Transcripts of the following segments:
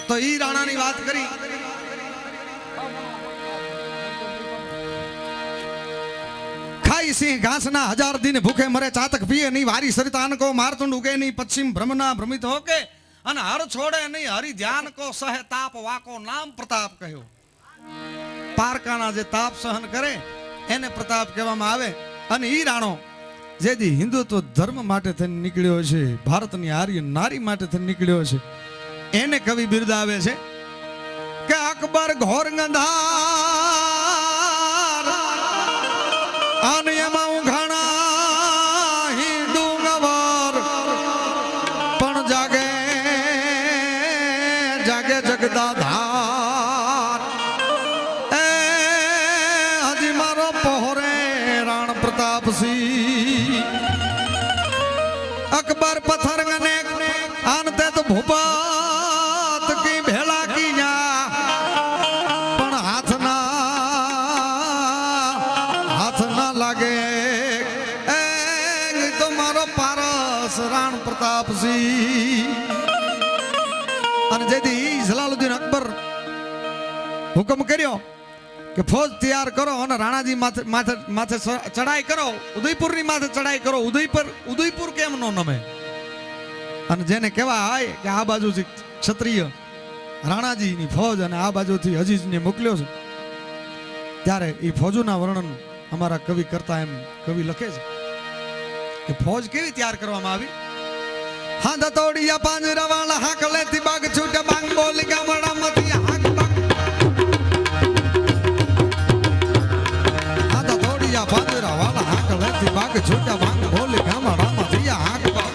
તો ઈ રાણાની વાત કરી. ખાઈ સિંહ ઘાસના 1000 દિન ભૂખે મરે, ચાતક પીએ નહીં વારી સરિતાન કો, મારતુંડ ઉગે નહીં પશ્ચિમ ભ્રમના ભ્રમિત હોકે, અને હર છોડે નહીં હરિ ધ્યાન કો, સહે તાપ વાકો નામ પ્રતાપ કહ્યો. પારકાના જે તાપ સહન કરે એને પ્રતાપ કહેવામાં આવે. અને ઈ રાણો જેથી હિન્દુત્વ ધર્મ માટે થઈને નીકળ્યો છે, ભારતની આર્ય નારી માટે થઈને નીકળ્યો છે, એને કવિ બિરદાવે છે કે અકબર ઘોર ગંધાર આને એમાં ઉઘાણા હિન્દુ ગવાર, પણ જાગે જાગે જગદાધાર, એ હજી મારો પહોરે રાણ પ્રતાપસિંહ. અકબર પથ્થર ગને આનતે તો ભૂપાત કી ભેલા કી જા, પણ હાથ ના લાગે એ તો મારો પારસ રાણ પ્રતાપસિંહ. અને જેથી જલાલુદ્દીન અકબર હુકમ કર્યો કે ફોજ તૈયાર કરો અને રાણાજી માથે ચડાઈ કરો, ઉદયપુરની માથે ચડાઈ કરો. ઉદયપુર કેમ નો નમે? અને જેને કહેવા હોય કે આ બાજુથી ક્ષત્રિય રાણાજીની ફોજ અને આ બાજુથી અજીજને મોકલ્યો છે, ત્યારે એ ફોજોના વર્ણન અમારા કવિ કરતા એમ કવિ લખે છે કે ફોજ કેવી તૈયાર કરવામાં આવી. હા દતોડિયા પાંજરાવાળા હાક લેતી બાગ છૂટે બાંગ બોલી ગામડામાંથી હાક બાગ, હા દતોડિયા પાંજરાવાળા હાક લેતી બાગ છૂટે બાંગ બોલી ગામડામાંથી હાક બાગ.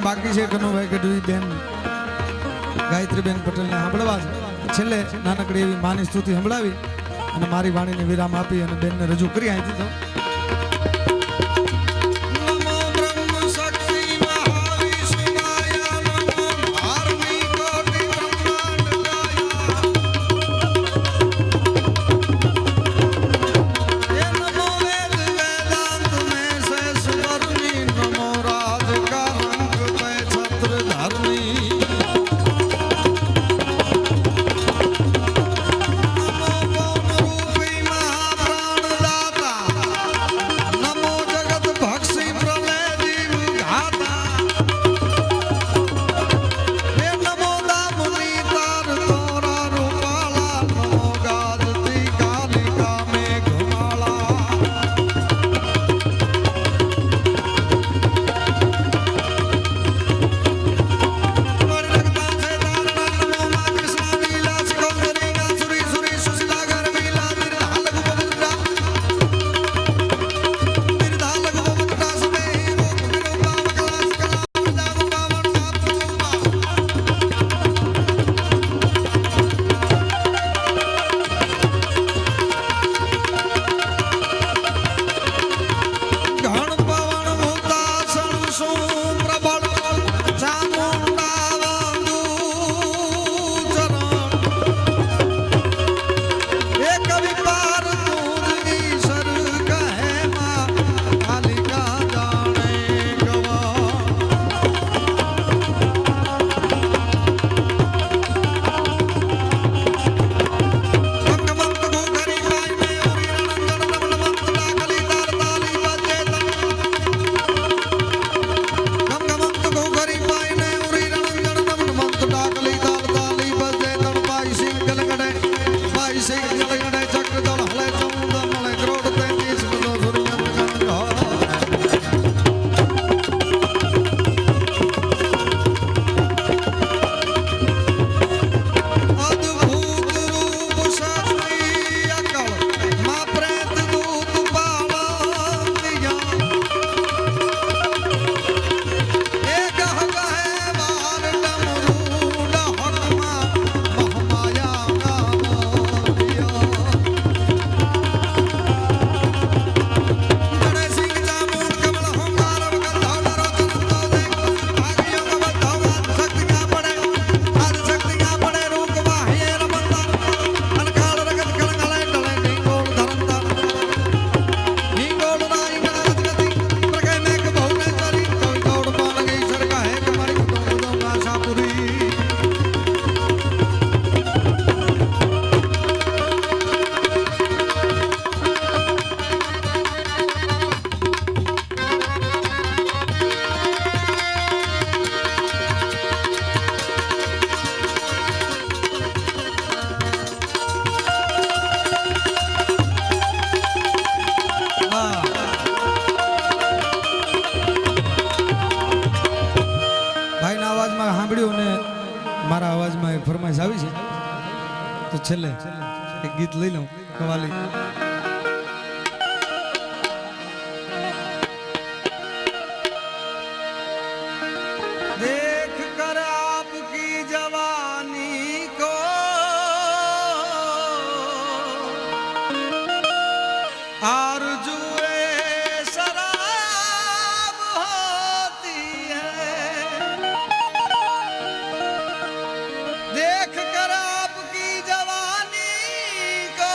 બાકી છે કનુભાઈ ગઢવી બેન ગાયત્રીબેન પટેલને સાંભળવા છે છેલ્લે નાનકડી એવી માની સ્તુતિ સંભળાવી અને મારી વાણીને વિરામ આપી અને બેનને રજૂ કરી અહીંથી તો મારા અવાજમાં એક ફરમાઈશ આવી છે તો છેલ્લે એક ગીત લઈ લઉં કવાલી દેખ કર આપકી જવાની કો આરજુએ શરાબ હોતી है देख कर आपकी जवानी को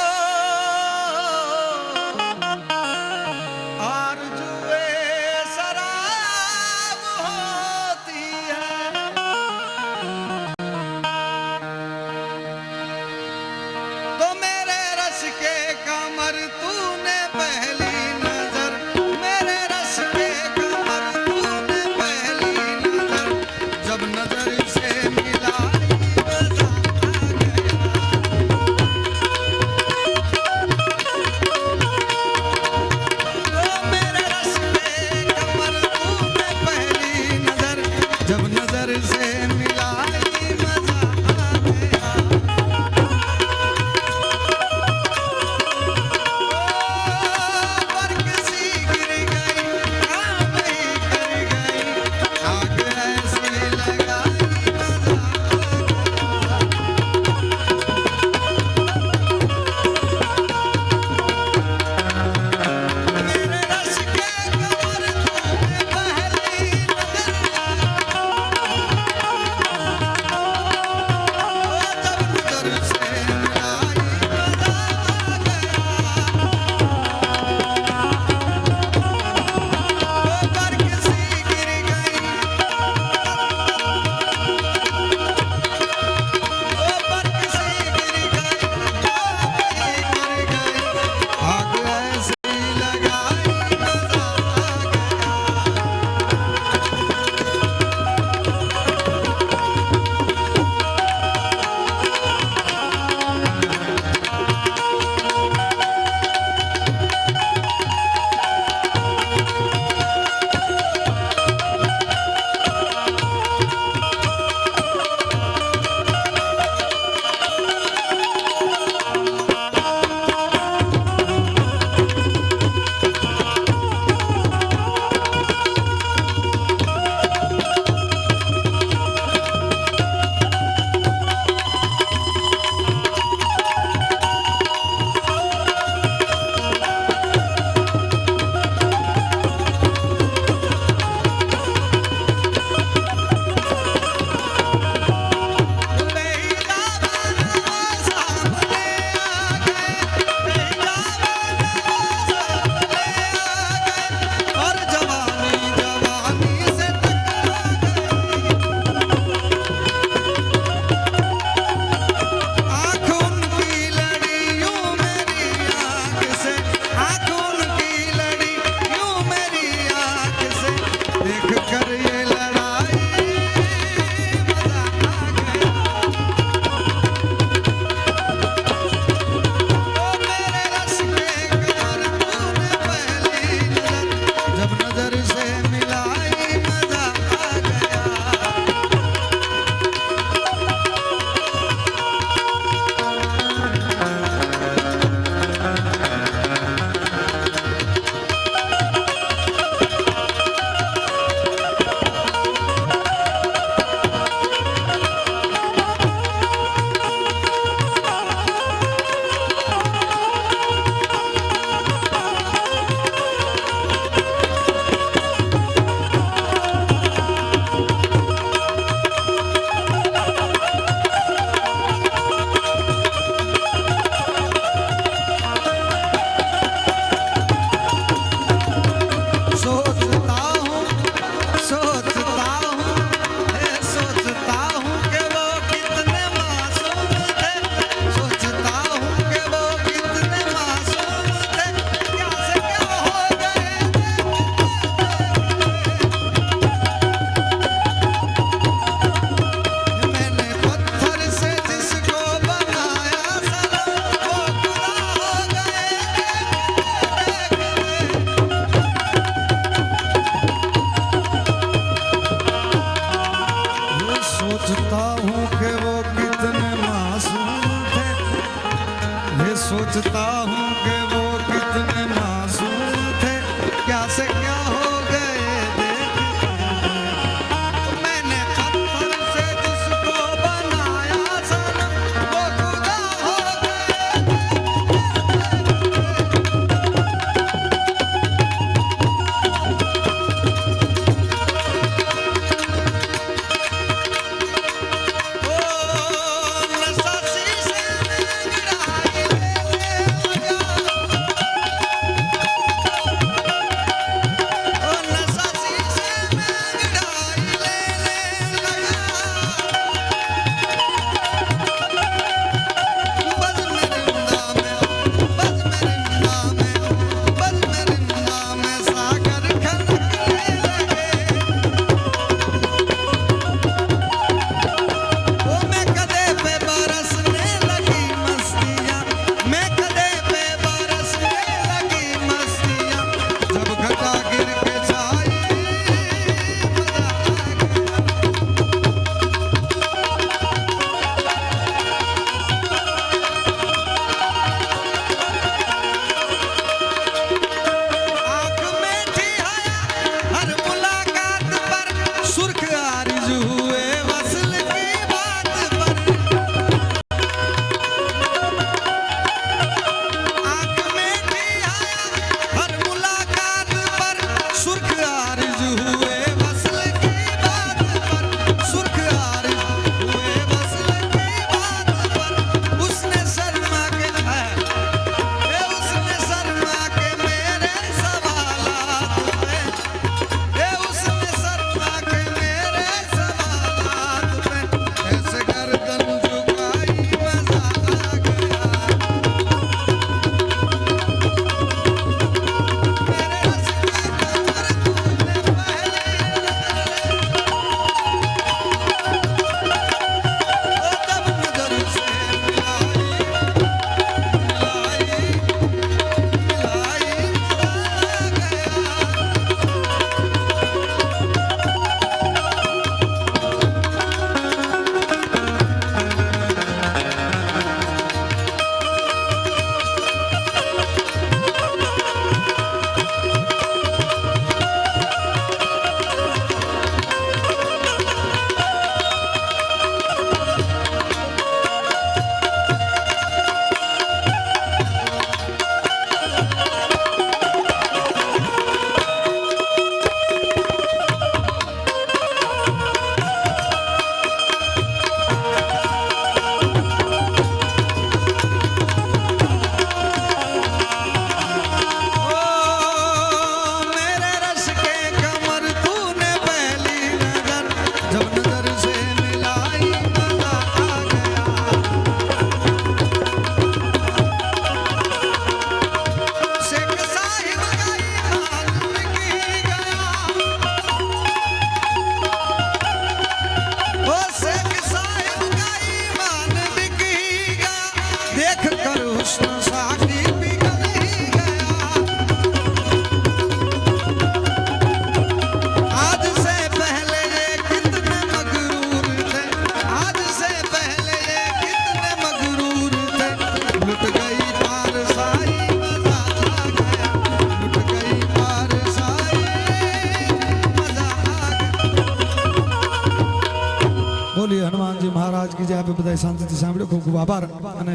બધાએ શાંતિથી સાંભળ્યો. ખૂબ ખૂબ આભાર. અને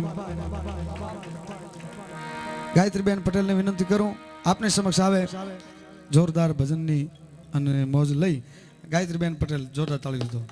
ગાયત્રીબેન પટેલને વિનંતી કરું આપની સમક્ષ આવે જોરદાર ભજનની અને મોજ લઈ. ગાયત્રીબેન પટેલ જોરદાર તાળી દીધો.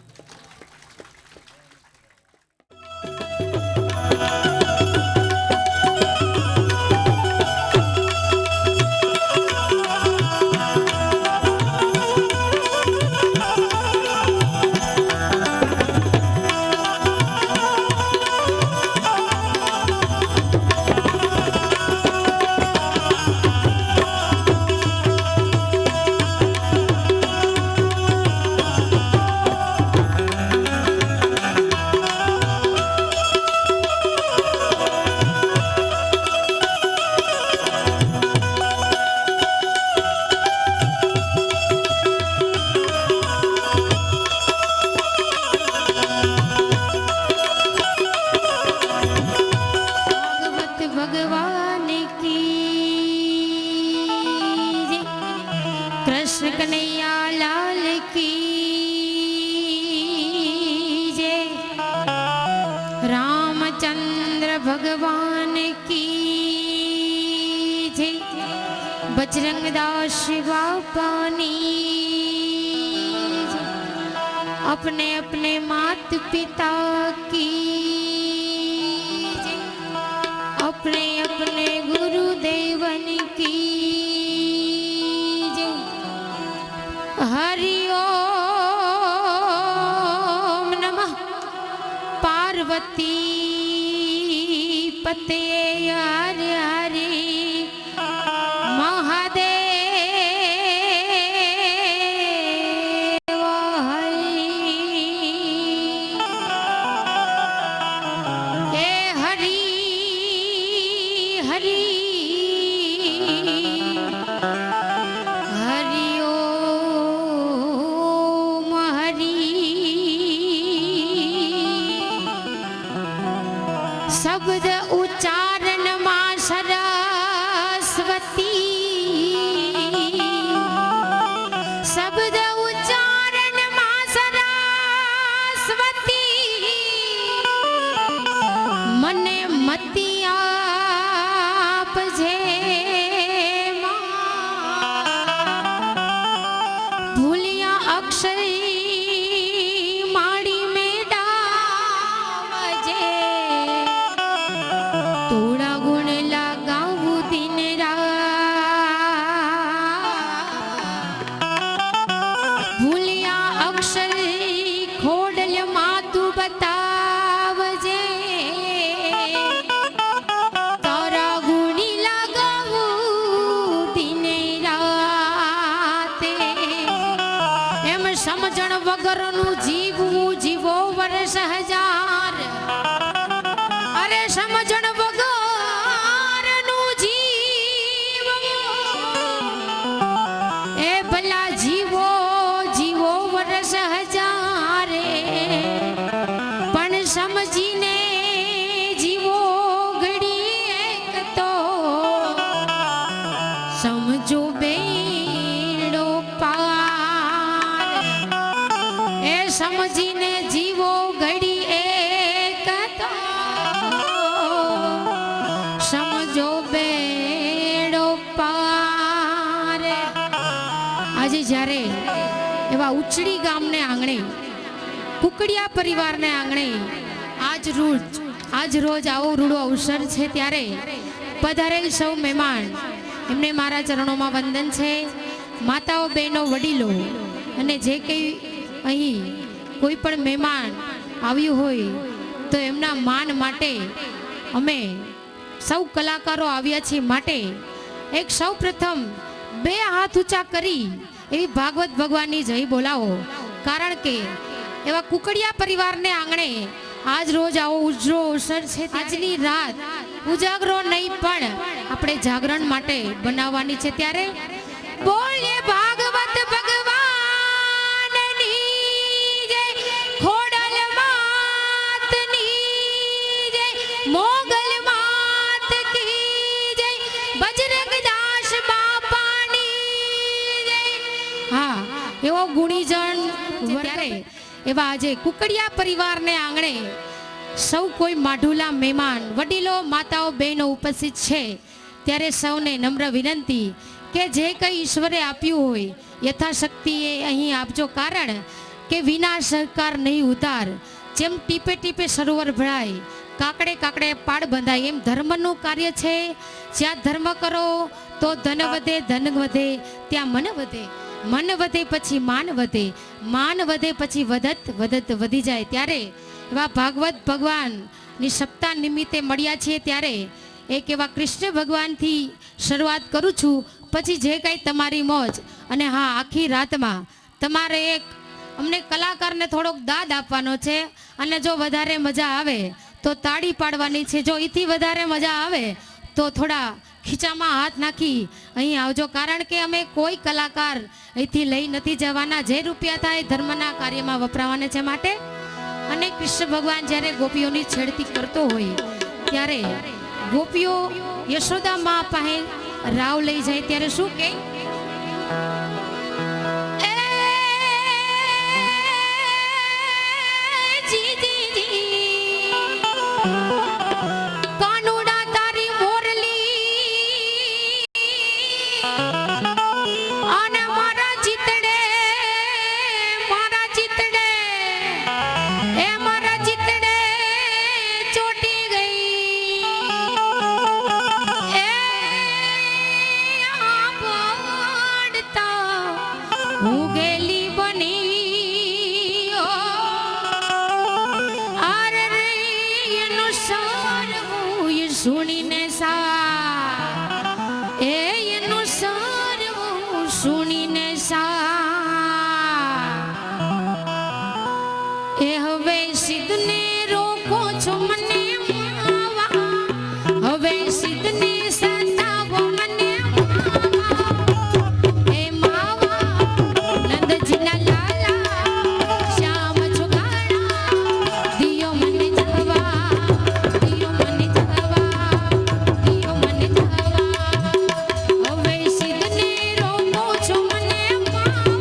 भगवान की जय। बजरंगदास बापानी जय। अपने अपने मात पिता की जय। अपने अपने गुरुदेवन की जय। हरि ओम नमः पार्वती पते हरे हरे महादेव हरि। हे हरि हरि हरि ओम हरि। शब्द उच्चारण मां सरस्वती। शब्द उच्चारण मां सरस्वती। मने मति आपजे मां। भूलिया अक्षर माड़ी में डावजे। तोड़ा गुण लगाऊ दिन रात। भूलिया अक्षर खोडल मातु बतावजे। तारा गुणी लगाऊ दिन राते। एम समझण वगरनु जीवવું जीवो वर्ष हजार। अरे समझण वगरनु जीवવું ए भला जीवो जीवो वर्ष हजारे। पण समझीने जीवो घड़ी एक तो। समझो बेड़ो पार। ए समझीने जीवो घड़ी एक तो। समझो बेड़ो पार। આજે જ્યારે એવા ઉચડી ગામને આંગણે કુકડિયા પરિવારને આંગણે આજ રોજ આવો રૂડો અવસર છે ત્યારે પધારેલ સૌ મહેમાન એમને મારા ચરણોમાં વંદન છે. માતાઓ બહેનો વડીલો અને જે કંઈ અહીં કોઈ પણ મહેમાન આવ્યું હોય તો એમના માન માટે અમે સૌ કલાકારો આવ્યા છીએ માટે એક સૌ પ્રથમ બે હાથ ઊંચા કરી એવી ભાગવત ભગવાનની જય બોલાવો. કારણ કે એવા કુકડિયા પરિવારને આંગણે આજ રોજ આવો ઉજળો અવસર છે. આજની રાત ઉજાગરો નહીં પણ આપણે જાગરણ માટે બનાવવાની છે. ત્યારે બોલે ભાગવત ભગવાનની જય. ખોડલ માતની જય. મોગલ માત કી જય. બજરંગદાસ બાપાની જય. હા, એવો ગુણીજન ત્યારે એવા આજે કુકડિયા પરિવારને આંગણે સૌ કોઈ માઢુલા મહેમાન વડીલો માતાઓ બહેનો ઉપસ્થિત છે ત્યારે સૌને નમ્ર વિનંતી કે જે કંઈ ઈશ્વરે આપ્યું હોય યથાશક્તિ એ અહીં આપજો, કારણ કે વિના સહકાર નહીં ઉતાર. જેમ ટીપે ટીપે સરોવર ભરાય, કાકડે કાકડે પાડ બંધાય, એમ ધર્મનું કાર્ય છે. જ્યાં ધર્મ કરો તો ધન વધે, ધન વધે ત્યાં મન વધે, મન વધે પછી માન વધે, માન વધે પછી વધત વધત વધી જાય. ત્યારે એવા ભાગવત ભગવાનની સપ્તાહ નિમિત્તે મળ્યા છીએ ત્યારે એક એવા કૃષ્ણ ભગવાનથી શરૂઆત કરું છું, પછી જે કાંઈ તમારી મોજ. અને હા, આખી રાતમાં તમારે એક અમને કલાકારને થોડોક દાદ આપવાનો છે, અને જો વધારે મજા આવે તો તાળી પાડવાની છે. જો એથી વધારે મજા આવે તો થોડા ખીચામાં હાથ નાખી અહીં આવજો, કારણ કે અમે કોઈ કલાકાર અહીંથી લઈ નથી જવાના. જે રૂપિયા થાય ધર્મના કાર્યમાં વપરાવાના છે માટે. અને કૃષ્ણ ભગવાન જ્યારે ગોપીઓની છેડતી કરતો હોય ત્યારે ગોપીઓ યશોદા મા પાસે રાવ લઈ જાય ત્યારે શું કહે? સુણીને સા એ એનું સારું સુણીને સા એ હવે સિદ્ધને રોકો છો મને માવા, હવે સિદ્ધને સતાવો મને માવા. એ માવા નંદજીના લાલા શ્યામ છુગાડા દિયો મને જવા, દિયો મને જવા. હવે સિદ્ધને રોકો છો મને માવા.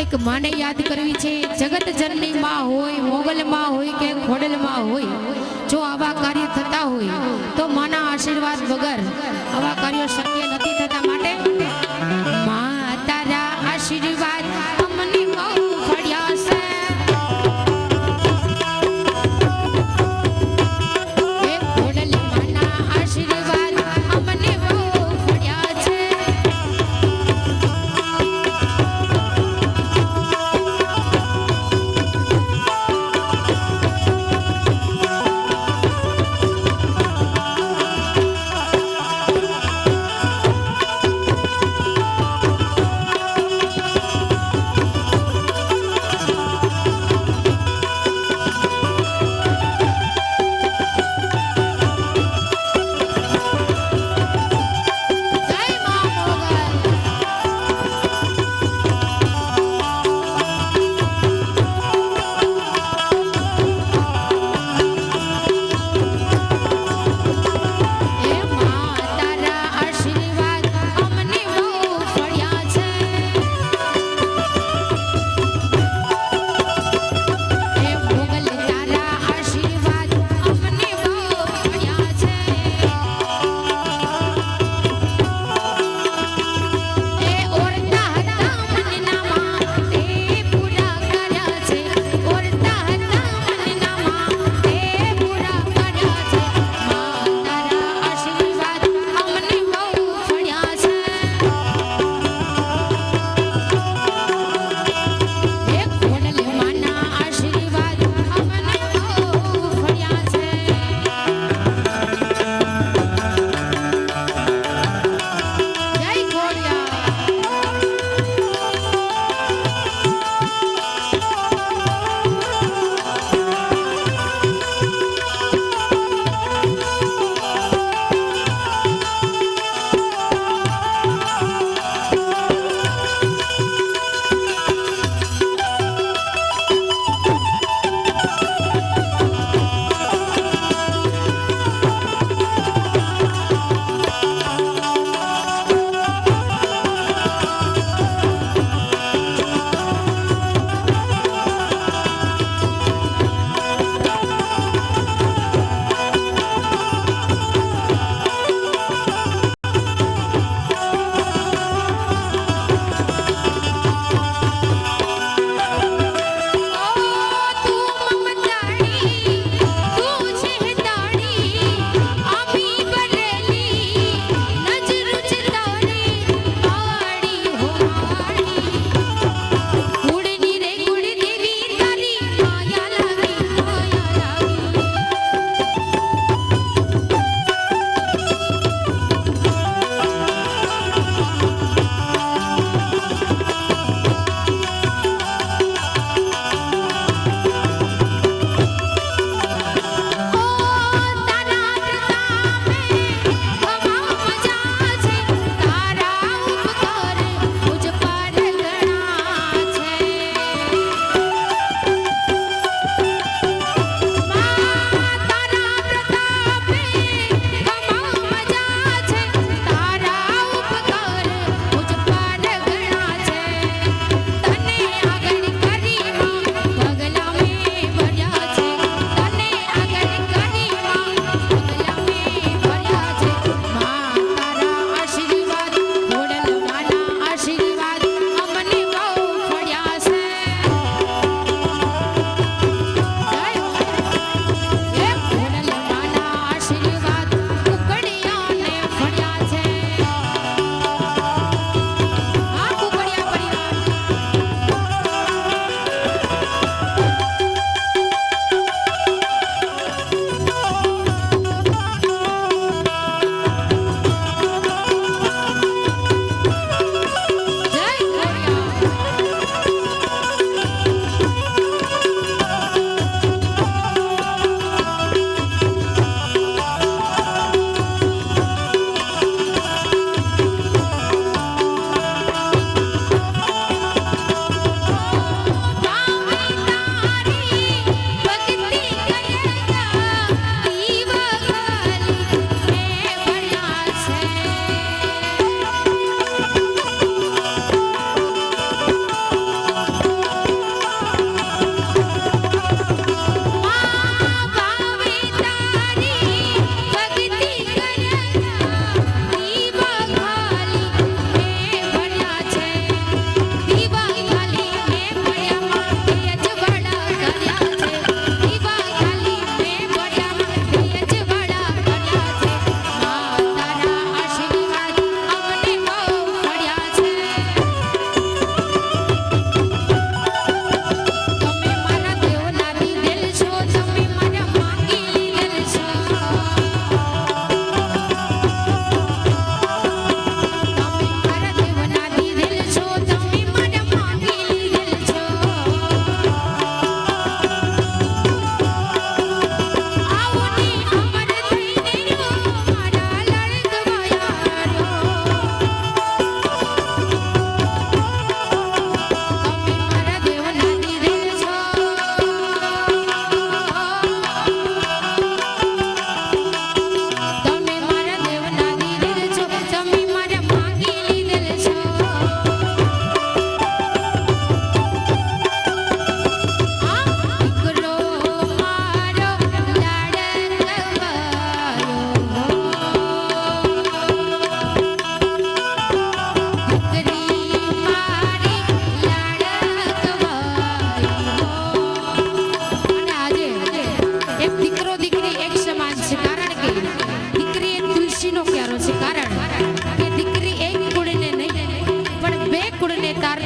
એક માને યાદ કરવી છે. જગત જનની માં હોય, મોગલ માં હોય કે ખોડલ માં હોય, જો આવા કાર્ય થતા હોય તો માના આશીર્વાદ વગર આવા કાર્યો શક્ય નથી થતા. માટે માં તારા આશીર્વાદ અમને બહુ ફળ્યા છે. હે ખોડલ માના આશીર્વાદ અમને બહુ ફળ્યા છે.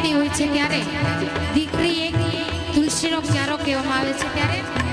થતી હોય છે ત્યારે દીકરી એક તુલસીનો ક્યારો કહેવામાં આવે છે ત્યારે